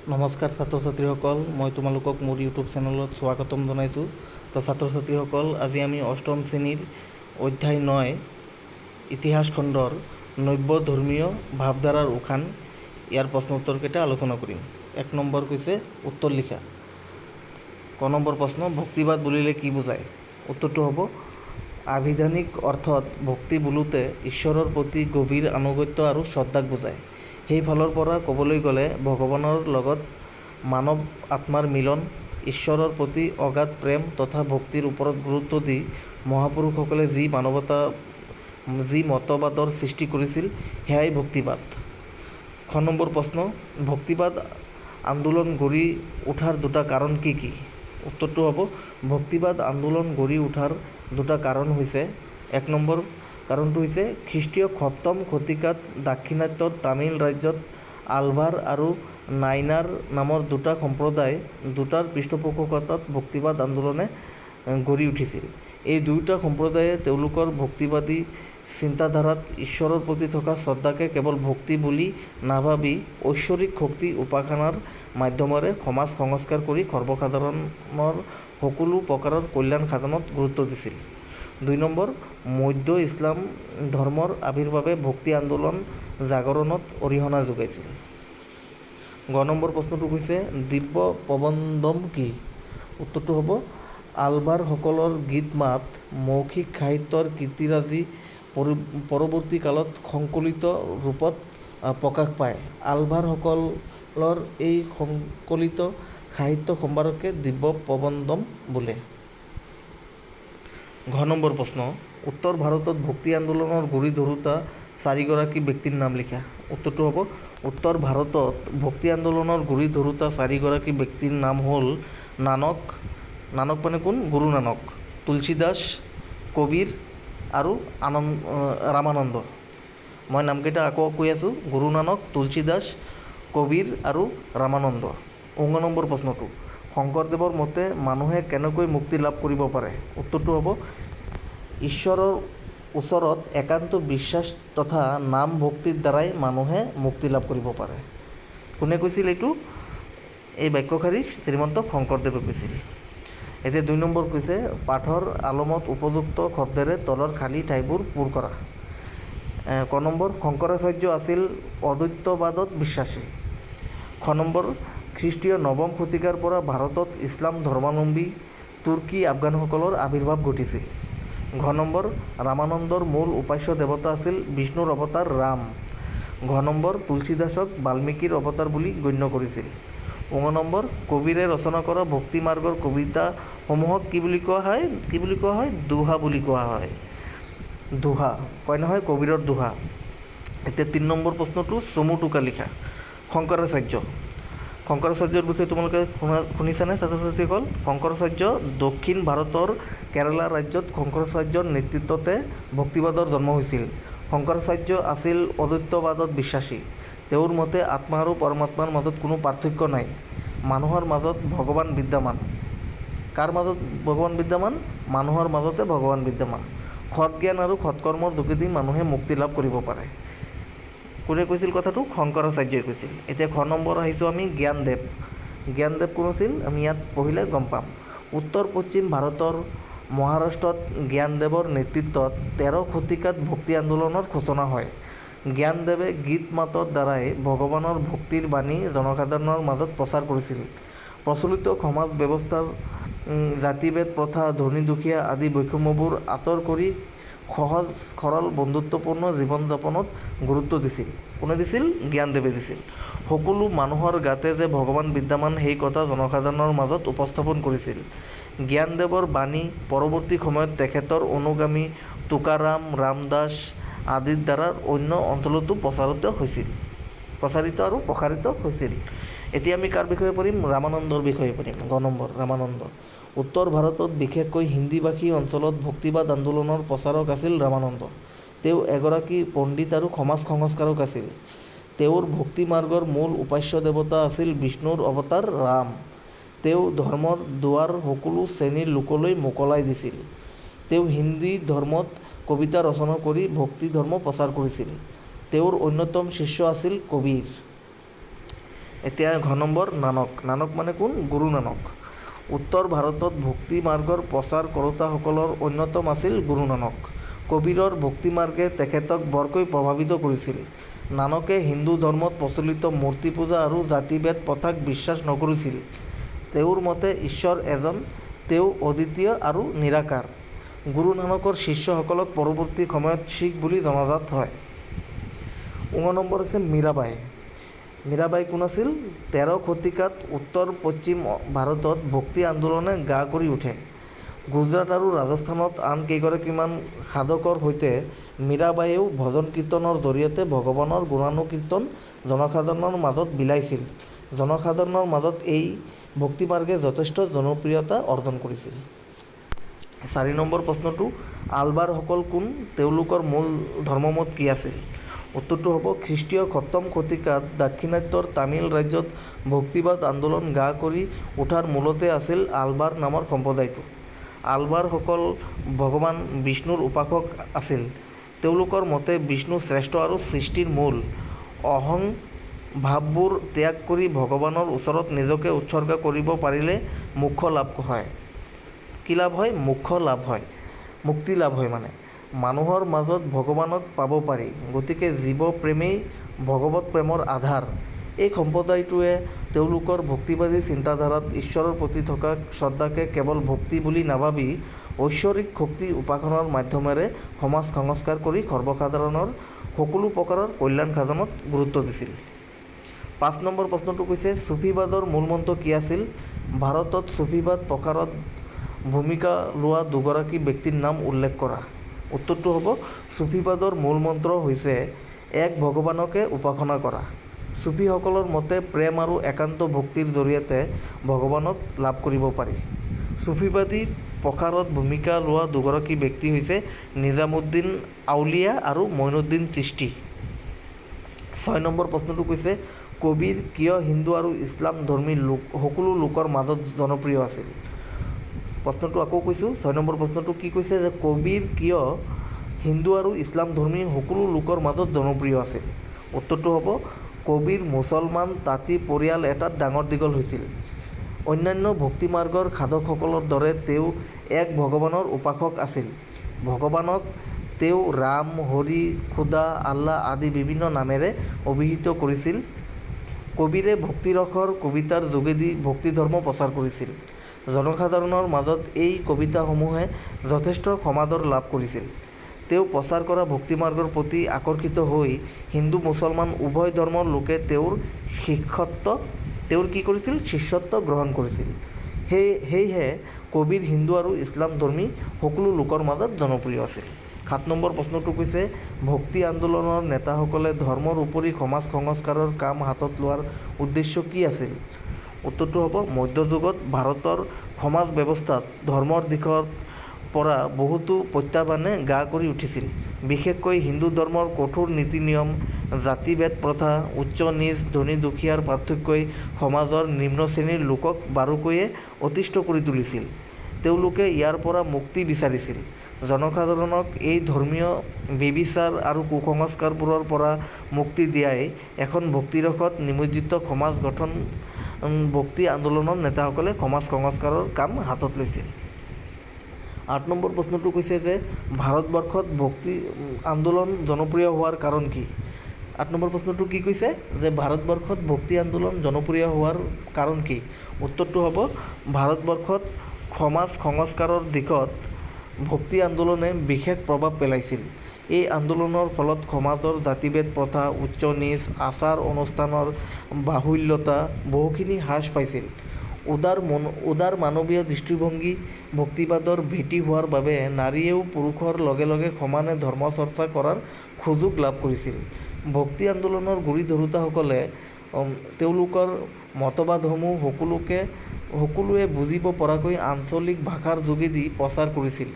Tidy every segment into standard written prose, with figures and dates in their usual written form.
নমস্কাৰ ছাত্ৰ ছাত্ৰীসকল, মই তোমালোকক মোৰ ইউটিউব চেনেলত স্বাগতম জনাইছোঁ। তো ছাত্ৰ ছাত্ৰীসকল, আজি আমি অষ্টম শ্ৰেণীৰ অধ্যায় ৯ ইতিহাস খণ্ডৰ নব্য ধৰ্মীয় ভাৱধাৰাৰ উখান ইয়াৰ প্ৰশ্ন উত্তৰকেইটা আলোচনা কৰিম। ১ নম্বৰ কৈছে উত্তৰ লিখা। ক নম্বৰ প্ৰশ্ন, ভক্তিবাদ বুলিলে কি বুজায়? উত্তৰটো হ'ব আবিধানিক অৰ্থত ভক্তি বোলোতে ঈশ্বৰৰ প্ৰতি গভীৰ আনুগত্য আৰু শ্ৰদ্ধাক বুজায়। সেইফালৰ পৰা ক'বলৈ গ'লে ভগৱানৰ লগত মানৱ আত্মাৰ মিলন, ঈশ্বৰৰ প্ৰতি অগাধ প্ৰেম তথা ভক্তিৰ ওপৰত গুৰুত্ব দি মহাপুৰুষসকলে যি মতবাদৰ সৃষ্টি কৰিছিল সেয়াই ভক্তিবাদ। খ নম্বৰ প্ৰশ্ন, ভক্তিবাদ আন্দোলন গঢ়ি উঠাৰ দুটা কাৰণ কি কি? উত্তৰটো হ'ব ভক্তিবাদ আন্দোলন গঢ়ি উঠাৰ দুটা কাৰণ হৈছে, ১ নম্বৰ কাৰণটো হৈছে খ্ৰীষ্টীয় সপ্তম শতিকাত দাক্ষিণাত্যৰ তামিল ৰাজ্যত আলভাৰ আৰু নাইনাৰ নামৰ দুটা সম্প্ৰদায় দুটাৰ পৃষ্ঠপোষকতাত ভক্তিবাদ আন্দোলনে গঢ়ি উঠিছিল। এই দুয়োটা সম্প্ৰদায়ে তেওঁলোকৰ ভক্তিবাদী চিন্তাধাৰাত ঈশ্বৰৰ প্ৰতি থকা শ্ৰদ্ধাকে কেৱল ভক্তি বুলি নাভাবি ঐশ্বৰিক শক্তি উপাসনাৰ মাধ্যমেৰে সমাজ সংস্কাৰ কৰি সৰ্বসাধাৰণৰ সকলো প্ৰকাৰৰ কল্যাণ সাধনত গুৰুত্ব দিছিল। ২ নম্বৰ, মধ্য ইছলাম ধৰ্মৰ আবিৰ্ভাৱে ভক্তি আন্দোলন জাগৰণত অৰিহণা যোগাইছিল। গ নম্বৰ প্ৰশ্নটো হৈছে দিব্য প্ৰবন্ধম কি? উত্তৰটো হ'ব আলভাৰসকলৰ গীত মাত মৌখিক সাহিত্যৰ কীৰ্তিৰাজি পৰৱৰ্তী কালত সংকলিত ৰূপত প্ৰকাশ পায়। আলভাৰসকলৰ এই সংকলিত সাহিত্য সম্ভাৰকে দিব্য প্ৰবন্ধম বোলে। ঘ নম্বৰ প্ৰশ্ন, উত্তৰ ভাৰতত ভক্তি আন্দোলনৰ গুৰি ধৰোঁতা চাৰিগৰাকী ব্যক্তিৰ নাম লিখা। উত্তৰটো হ'ব উত্তৰ ভাৰতত ভক্তি আন্দোলনৰ গুৰি ধৰোঁতা চাৰিগৰাকী ব্যক্তিৰ নাম হ'ল নানক মানে কোন? গুৰু নানক, তুলসীদাস, কবিৰ আৰু ৰামানন্দ। মই নামকেইটা আকৌ কৈ আছোঁ, গুৰু নানক, তুলসীদাস, কবিৰ আৰু ৰামানন্দ। ঙ নম্বৰ প্ৰশ্নটো, শংকৰদেৱৰ মতে মানুহে কেনেকৈ মুক্তি লাভ কৰিব পাৰে? উত্তৰটো হ'ব ঈশ্বৰৰ ওচৰত একান্ত বিশ্বাস তথা নাম ভক্তিৰ দ্বাৰাই মানুহে মুক্তি লাভ কৰিব পাৰে। কোনে কৈছিল এইটো? এই বাক্যশাৰী শ্ৰীমন্ত শংকৰদেৱে কৈছিল। এতিয়া ২ নম্বৰ কৈছে পাঠৰ আলমত উপযুক্ত শব্দেৰে তলৰ খালী ঠাইবোৰ পূৰ কৰা। ক নম্বৰ, শংকৰাচাৰ্য আছিল অদ্বৈতবাদত বিশ্বাসী। খ নম্বৰ, খ্ৰীষ্টীয় নৱম শতিকাৰ পৰা ভাৰতত ইছলাম ধৰ্মাৱলম্বী তুৰ্কী আফগানসকলৰ আবিৰ্ভাৱ ঘটিছিল। ঘ নম্বৰ, ৰামানন্দৰ মূল উপাস্য দেৱতা আছিল বিষ্ণুৰ অৱতাৰ ৰাম। ঘ নম্বৰ, তুলসীদাসক বাল্মীকিৰ অৱতাৰ বুলি গণ্য কৰিছিল। ঙ নম্বৰ, কবিৰে ৰচনা কৰা ভক্তি মাৰ্গৰ কবিতাসমূহক কি বুলি কোৱা হয়? দোহা বুলি কোৱা হয়। দোহা কয় নহয়, কবিৰৰ দোহা। এতিয়া ৩ নম্বৰ প্ৰশ্নটো চমু টোকা লিখা। শংকৰাচাৰ্যৰ বিষয়ে তোমালোকে শুনিছানে ছাত্ৰ ছাত্ৰীসকল? শংকৰাচাৰ্য দক্ষিণ ভাৰতৰ কেৰালা ৰাজ্যত শংকৰাচাৰ্যৰ নেতৃত্বতে ভক্তিবাদৰ জন্ম হৈছিল। শংকৰাচাৰ্য আছিল অদ্বৈতবাদত বিশ্বাসী। তেওঁৰ মতে আত্মা আৰু পৰমাত্মাৰ মাজত কোনো পাৰ্থক্য নাই। মানুহৰ মাজত ভগৱান বিদ্যমান। কাৰ মাজত ভগৱান বিদ্যমান? মানুহৰ মাজতে ভগৱান বিদ্যমান। সৎ জ্ঞান আৰু সৎকৰ্মৰ যোগেদি মানুহে মুক্তি লাভ কৰিব পাৰে। কোনে কৈছিল কথাটো? শংকৰাচাৰ্যই কৈছিল। এতিয়া খ নম্বৰ আহিছোঁ আমি জ্ঞানদেৱ। জ্ঞানদেৱ কোন আছিল? আমি ইয়াত পঢ়িলে গম পাম। উত্তৰ পশ্চিম ভাৰতৰ মহাৰাষ্ট্ৰত জ্ঞানদেৱৰ নেতৃত্বত ১৩ শতিকাত ভক্তি আন্দোলনৰ সূচনা হয়। জ্ঞানদেৱে গীত মাতৰ দ্বাৰাই ভগৱানৰ ভক্তিৰ বাণী জনসাধাৰণৰ মাজত প্ৰচাৰ কৰিছিল। প্ৰচলিত সমাজ ব্যৱস্থাৰ জাতিভেদ প্ৰথা, ধনী দুখীয়া আদি বৈষম্যবোৰ আঁতৰ কৰি সহজ সৰল বন্ধুত্বপূৰ্ণ জীৱন যাপনত গুৰুত্ব দিছিল। কোনে দিছিল? জ্ঞানদেৱে দিছিল। সকলো মানুহৰ গাতে যে ভগৱান বিদ্যমান সেই কথা জনসাধাৰণৰ মাজত উপস্থাপন কৰিছিল। জ্ঞানদেৱৰ বাণী পৰৱৰ্তী সময়ত তেখেতৰ অনুগামী তুকাৰাম, ৰামদাস আদিৰ দ্বাৰা অন্য অঞ্চলতো প্ৰচাৰিত আৰু প্ৰসাৰিত হৈছিল। এতিয়া আমি কাৰ বিষয়ে পঢ়িম? ৰামানন্দৰ বিষয়ে পঢ়িম। গ নম্বৰ, ৰামানন্দ। উত্তৰ ভাৰতত বিশেষকৈ হিন্দীভাষী অঞ্চলত ভক্তিবাদ আন্দোলনৰ প্ৰচাৰক আছিল ৰামানন্দ। তেওঁ এগৰাকী পণ্ডিত আৰু সমাজ সংস্কাৰক আছিল। তেওঁৰ ভক্তি মাৰ্গৰ মূল উপাস্য দেৱতা আছিল বিষ্ণুৰ অৱতাৰ ৰাম। তেওঁ ধৰ্মৰ দুৱাৰ সকলো শ্ৰেণীৰ লোকলৈ মোকলাই দিছিল। তেওঁ হিন্দী ধৰ্মত কবিতা ৰচনা কৰি ভক্তি ধৰ্ম প্ৰচাৰ কৰিছিল। তেওঁৰ অন্যতম শিষ্য আছিল কবিৰ। এতিয়া ঘ নম্বৰ নানক। নানক মানে কোন? গুৰু নানক। উত্তৰ ভাৰতত ভক্তি মাৰ্গৰ প্ৰচাৰ কৰোঁতাসকলৰ অন্যতম আছিল গুৰু নানক। কবিৰৰ ভক্তি মাৰ্গে তেখেতক বৰকৈ প্ৰভাৱিত কৰিছিল। নানকে হিন্দু ধৰ্মত প্ৰচলিত মূৰ্তি পূজা আৰু জাতিভেদ প্ৰথাক বিশ্বাস নকৰিছিল। তেওঁৰ মতে ঈশ্বৰ এজন, তেওঁ অদ্বিতীয় আৰু নিৰাকাৰ। গুৰু নানকৰ শিষ্যসকলক পৰৱৰ্তী সময়ত শিখ বুলি জনাজাত হয়। নম্বৰ হৈছে মীৰাবাই। মীৰাবাই কোন আছিল? 13 শতিকাত উত্তৰ পশ্চিম ভাৰতত ভক্তি আন্দোলনে গা কৰি উঠে। গুজৰাট আৰু ৰাজস্থানত আন কেইগৰাকীমান সাধকৰ সৈতে মীৰাবাইয়েও ভজন কীৰ্তনৰ জৰিয়তে ভগৱানৰ গুণানুকীৰ্তন জনসাধাৰণৰ মাজত বিলাইছিল। জনসাধাৰণৰ মাজত এই ভক্তিমাৰ্গে যথেষ্ট জনপ্ৰিয়তা অৰ্জন কৰিছিল। 4 নম্বৰ প্ৰশ্নটো, আলবাৰসকল কোন? তেওঁলোকৰ মূল ধৰ্মমত কি আছিল? উত্তৰটো হ'ব খ্ৰীষ্টীয় 7ম শতিকাত দাক্ষিণাত্যৰ তামিল ৰাজ্যত ভক্তিবাদ আন্দোলন গা কৰি উঠাৰ মূলতে আছিল আলবাৰ নামৰ সম্প্ৰদায়টো। আলবাৰসকল ভগৱান বিষ্ণুৰ উপাসক আছিল। তেওঁলোকৰ মতে বিষ্ণু শ্ৰেষ্ঠ আৰু সৃষ্টিৰ মূল। অহং ভাৱবোৰ ত্যাগ কৰি ভগৱানৰ ওচৰত নিজকে উৎসৰ্গা কৰিব পাৰিলে মোক্ষ লাভ হয়। কি লাভ হয়? মোক্ষ লাভ হয়, মুক্তি লাভ হয়। মানে মানুহৰ মাজত ভগৱানক পাব পাৰি। গতিকে জীৱ প্ৰেমেই ভগৱত প্ৰেমৰ আধাৰ। এই সম্প্ৰদায়টোৱে তেওঁলোকৰ ভক্তিবাদী চিন্তাধাৰাত ঈশ্বৰৰ প্ৰতি থকা শ্ৰদ্ধাকে কেৱল ভক্তি বুলি নাভাবি ঐশ্বৰিক শক্তি উপাসনাৰ মাধ্যমেৰে সমাজ সংস্কাৰ কৰি সৰ্বসাধাৰণৰ সকলো প্ৰকাৰৰ কল্যাণ সাধনত গুৰুত্ব দিছিল। 5 নম্বৰ প্ৰশ্নটো কৈছে, চুফীবাদৰ মূলমন্ত্ৰ কি আছিল? ভাৰতত চুফীবাদ প্ৰসাৰত ভূমিকা লোৱা দুগৰাকী ব্যক্তিৰ নাম উল্লেখ কৰা। উত্তৰটো হ'ব চুফীবাদৰ মূলমন্ত্ৰ হৈছে এক ভগৱানকে উপাসনা কৰা। চুফীসকলৰ মতে প্ৰেম আৰু একান্ত ভক্তিৰ জৰিয়তে ভগৱানক লাভ কৰিব পাৰি। চুফীবাদী প্ৰসাৰত ভূমিকা লোৱা দুগৰাকী ব্যক্তি হৈছে নিজামুদ্দিন আউলিয়া আৰু মঈনুদ্দিন চিস্তি। 6 নম্বৰ প্ৰশ্নটো কৈছে, কবিৰ কিয় হিন্দু আৰু ইছলাম ধৰ্মী সকলো লোকৰ মাজত জনপ্ৰিয় আছিল? প্ৰশ্নটো আকৌ কৈছোঁ, 6 নম্বৰ প্ৰশ্নটো কি কৈছে যে কবিৰ কিয় হিন্দু আৰু ইছলাম ধৰ্মী সকলো লোকৰ মাজত জনপ্ৰিয় আছিল? উত্তৰটো হ'ব কবিৰ মুছলমান তাঁতী পৰিয়াল এটাত ডাঙৰ দীঘল হৈছিল। অন্যান্য ভক্তিমাৰ্গৰ সাধকসকলৰ দৰে তেওঁ এক ভগৱানৰ উপাসক আছিল। ভগৱানক তেওঁ ৰাম, হৰি, খোদা, আল্লাহ আদি বিভিন্ন নামেৰে অভিহিত কৰিছিল। কবিৰে ভক্তিৰসৰ কবিতাৰ যোগেদি ভক্তিধৰ্ম প্ৰচাৰ কৰিছিল। জনসাধাৰণৰ মাজত এই কবিতাসমূহে যথেষ্ট সমাদৰ লাভ কৰিছিল। তেওঁ প্ৰচাৰ কৰা ভক্তিমাৰ্গৰ প্ৰতি আকৰ্ষিত হৈ হিন্দু মুছলমান উভয় ধৰ্মৰ লোকে তেওঁৰ শিষ্যত্ব গ্ৰহণ কৰিছিল। সেয়েহে কবিৰ হিন্দু আৰু ইছলাম ধৰ্মী সকলো লোকৰ মাজত জনপ্ৰিয় আছিল। 7 নম্বৰ প্ৰশ্নটো কৈছে, ভক্তি আন্দোলনৰ নেতাসকলে ধৰ্মৰ উপৰি সমাজ সংস্কাৰৰ কাম হাতত লোৱাৰ উদ্দেশ্য কি আছিল? উত্তৰটো হ'ব মধ্যযুগত ভাৰতৰ সমাজ ব্যৱস্থাত ধৰ্মৰ দিশৰ পৰা বহুতো প্ৰত্যাহ্বানে গা কৰি উঠিছিল। বিশেষকৈ হিন্দু ধৰ্মৰ কঠোৰ নীতি নিয়ম, জাতিভেদ প্ৰথা, উচ্চ নীচ, ধনী দুখীয়াৰ পাৰ্থক্যই সমাজৰ নিম্ন শ্ৰেণীৰ লোকক বাৰুকৈয়ে অতিষ্ঠ কৰি তুলিছিল। তেওঁলোকে ইয়াৰ পৰা মুক্তি বিচাৰিছিল। জনসাধাৰণক এই ধৰ্মীয় বেবিচাৰ আৰু কুসংস্কাৰবোৰৰ পৰা মুক্তি দিয়াই এখন ভক্তিৰসত নিমজ্জিত সমাজ গঠন ভক্তি আন্দোলনৰ নেতাসকলে সমাজ সংস্কাৰৰ কাম হাতত লৈছিল। 8 নম্বৰ প্ৰশ্নটো কৈছে যে ভাৰতবৰ্ষত ভক্তি আন্দোলন জনপ্ৰিয় হোৱাৰ কাৰণ কি? 8 নম্বৰ প্ৰশ্নটো কি কৈছে যে ভাৰতবৰ্ষত ভক্তি আন্দোলন জনপ্ৰিয় হোৱাৰ কাৰণ কি? উত্তৰটো হ'ব ভাৰতবৰ্ষত সমাজ সংস্কাৰৰ দিশত ভক্তি আন্দোলনে বিশেষ প্ৰভাৱ পেলাইছিল। এই আন্দোলনৰ ফলত সমাজৰ জাতিভেদ প্ৰথা, উচ্চ নীচ, আচাৰ অনুষ্ঠানৰ বাহুল্যতা বহুখিনি হ্ৰাস পাইছিল। উদাৰ মানৱীয় দৃষ্টিভংগী ভক্তিবাদৰ ভেটি হোৱাৰ বাবে নাৰীয়েও পুৰুষৰ লগে লগে সমানে ধৰ্ম চৰ্চা কৰাৰ সুযোগ লাভ কৰিছিল। ভক্তি আন্দোলনৰ গুৰি ধৰোঁতাসকলে তেওঁলোকৰ মতবাদসমূহ সকলোৱে বুজিব পৰাকৈ আঞ্চলিক ভাষাৰ যোগেদি প্ৰচাৰ কৰিছিল,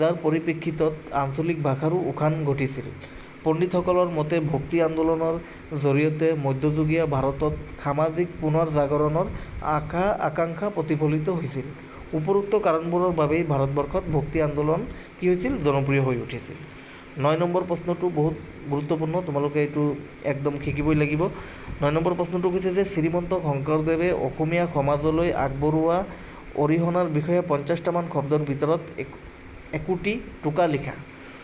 যাৰ পৰিপ্ৰেক্ষিতত আঞ্চলিক ভাষাৰো উত্থান ঘটিছিল। পণ্ডিতসকলৰ মতে ভক্তি আন্দোলনৰ জৰিয়তে মধ্যযুগীয় ভাৰতত সামাজিক পুনৰ জাগৰণৰ আকাংক্ষা প্ৰতিফলিত হৈছিল। উপৰোক্ত কাৰণবোৰৰ বাবেই ভাৰতবৰ্ষত ভক্তি আন্দোলন কি হৈছিল? জনপ্ৰিয় হৈ উঠিছিল। 9 নম্বৰ প্ৰশ্নটো বহুত গুৰুত্বপূৰ্ণ, তোমালোকে এইটো একদম শিকিবই লাগিব। 9 নম্বৰ প্ৰশ্নটো কৈছে যে শ্ৰীমন্ত শংকৰদেৱে অসমীয়া সমাজলৈ আগবঢ়োৱা অৰিহণাৰ বিষয়ে 50টামান শব্দৰ ভিতৰত একোটি টোকা লিখা।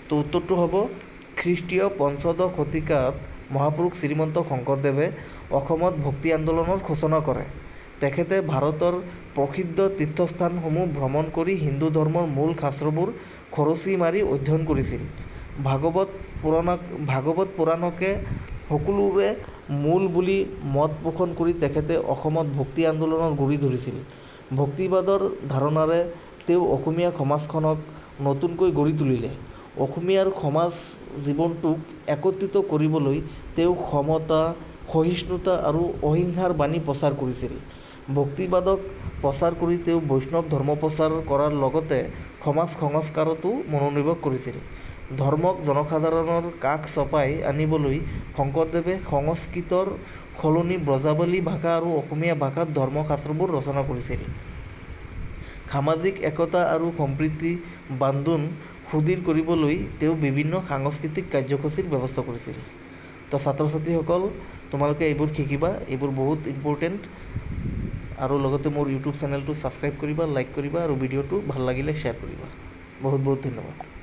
তো উত্তৰটো হ'ব খ্ৰীষ্টীয় পঞ্চদশ শতিকাত মহাপুৰুষ শ্ৰীমন্ত শংকৰদেৱে অসমত ভক্তি আন্দোলনৰ সূচনা কৰে। তেখেতে ভাৰতৰ প্ৰসিদ্ধ তীৰ্থস্থানসমূহ ভ্ৰমণ কৰি হিন্দু ধৰ্মৰ মূল শাস্ত্ৰবোৰ খৰচি মাৰি অধ্যয়ন কৰিছিল। ভাগৱত পুৰাণকে সকলোৰে মূল বুলি মত পোষণ কৰি তেখেতে অসমত ভক্তি আন্দোলনৰ গুৰি ধৰিছিল। ভক্তিবাদৰ ধাৰণাৰে তেওঁ অসমীয়া সমাজখনক নতুনকৈ গঢ়ি তুলিলে। অসমীয়াৰ সমাজ জীৱনটোক একত্ৰিত কৰিবলৈ তেওঁ সমতা, সহিষ্ণুতা আৰু অহিংসাৰ বাণী প্ৰচাৰ কৰিছিল। ভক্তিবাদক প্ৰচাৰ কৰি তেওঁ বৈষ্ণৱ ধৰ্ম প্ৰচাৰ কৰাৰ লগতে সমাজ সংস্কাৰতো মনোনিৱেশ কৰিছিল। ধৰ্মক জনসাধাৰণৰ কাষ চপাই আনিবলৈ শংকৰদেৱে সংস্কৃতৰ সলনি ব্ৰজাৱলী ভাষা আৰু অসমীয়া ভাষাত ধৰ্মশাস্ত্ৰবোৰ ৰচনা কৰিছিল। সামাজিক একতা আৰু সম্প্ৰীতি বান্ধোন সুদৃঢ় কৰিবলৈ তেওঁ বিভিন্ন সাংস্কৃতিক কাৰ্যসূচীৰ ব্যৱস্থা কৰিছিল। তো ছাত্ৰ ছাত্ৰীসকল, তোমালোকে এইবোৰ শিকিবা, এইবোৰ বহুত ইম্পৰ্টেণ্ট। আৰু লগতে মোৰ ইউটিউব চেনেলটো ছাবস্ক্ৰাইব কৰিবা, লাইক কৰিবা আৰু ভিডিঅ'টো ভাল লাগিলে শ্বেয়াৰ কৰিবা। বহুত বহুত ধন্যবাদ।